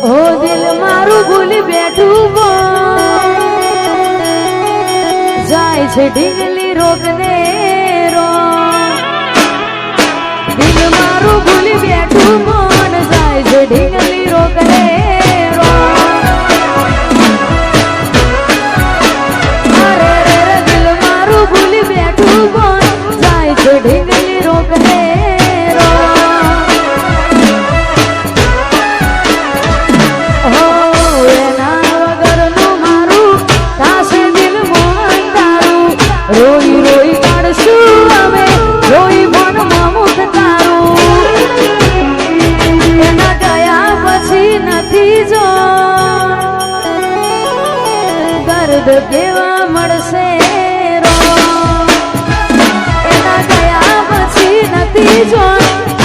ઓ દિલ મારું ભૂલી બેઠું જાય છે ઢીંગલી રોગને રો દિલ મારું ભૂલી બેઠું મન જાય છે ઢીંગલી રોગને રો અરે રે દિલ મારું ભૂલી બેઠું મન જાય છે ઢીંગલી રોગને રો રોઈ રોઈ કાઢશું અમે રોઈ મનમાં મુખ તારું એના ગયા પછી નથી જો દર્દ કેવા મળશે રો એના ગયા પછી નથી જો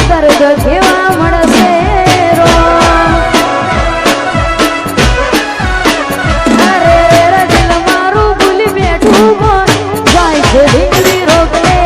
દર્દ કેવા મળશે રો અરે દિલ મારું ભૂલી બેઠું ઢીંગલી રોગને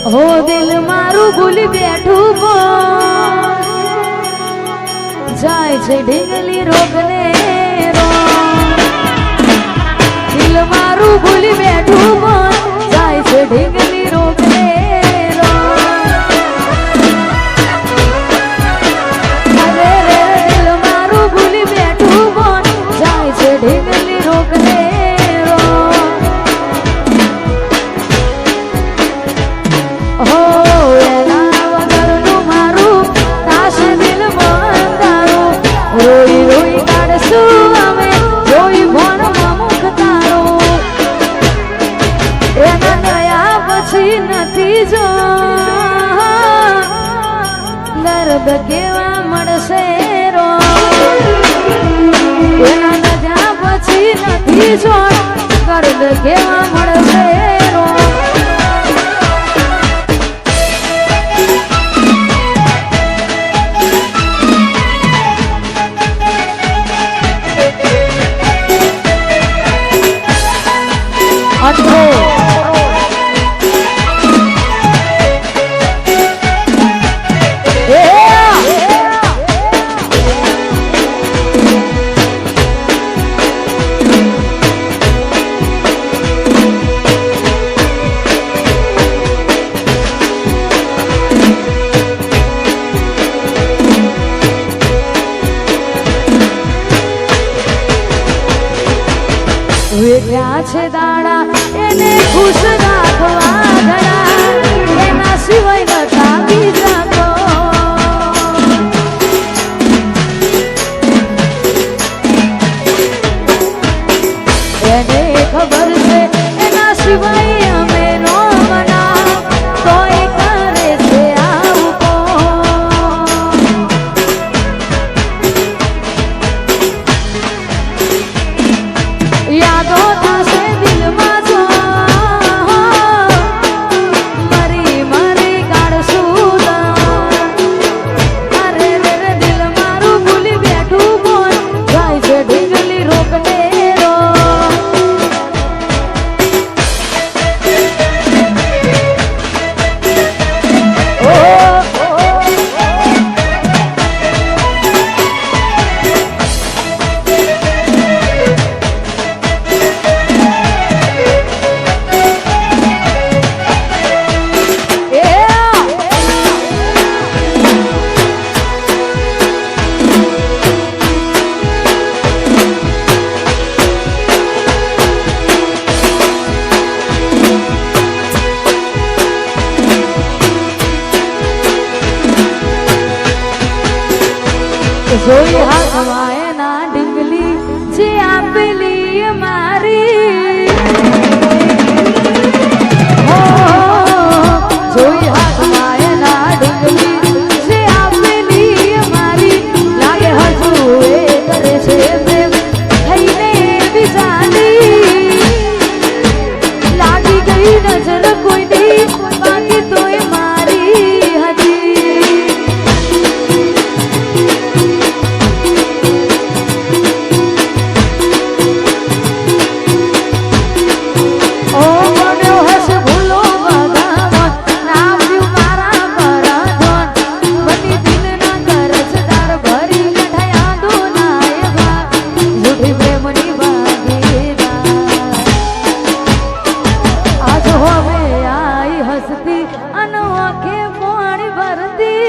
હો દિલ મારું ભૂલી બેઠું જાય છે ઢીંગલી રોગને રો દિલ મારું ભૂલી બેઠું જાય છે ઢીંગલી રોગને રો અરે રે દિલ મારું ભૂલી બેઠું જાય છે ઢીંગલી રોગને નથી જો દર્દ કેવા મળશે રો એના નજા પછી નથી જો દર્દ કેવા મળશે રો વેઠ્યા છે દાડા એને ખુશ રાખવા ઘણા એના સિવાય નતા બીજા તો એને ખબર છે એના સિવાય અમે નો મના તોય કરે છે યાદો થશે દિલમાં જો આપેલી મારી જોઈ હાથમાં એના ઢીંગલી જે આપેલી મારી લાગે હજુ એ કરે છે પ્રેમ થઈને બીજાની લાગી ગઈ નજર કોઈની બાકી તોય મારી હતી ઓ બન્યો હશે ભૂલો બધામાં નાવ્યું મારા પરાધન બની દિલના કરજદાર ભરી કઠાયા દોનાય ભાગ જૂઠી પ્રેમની ભાગીદાર આજ હવે આઈ હસતી અને આંખે પાણી ભરતી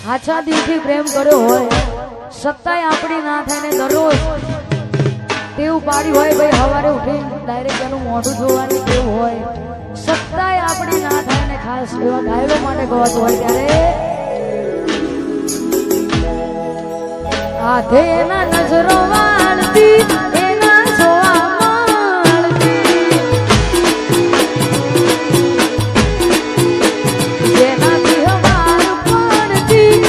સાચા દિલથી પ્રેમ કર્યો હોય સત્તાય આપણી ના થાય ને દરરોજ ટેવ પાડી હોય ભાઈ સવારે ઉઠીને ડાયરેક્ટ એનું મોઢું જોવાની ટેવ હોય સત્તાય આપણી ના થાય ને ખાસ એવા ઘાયલો માટે ગવાતું હોય ત્યારે હાથે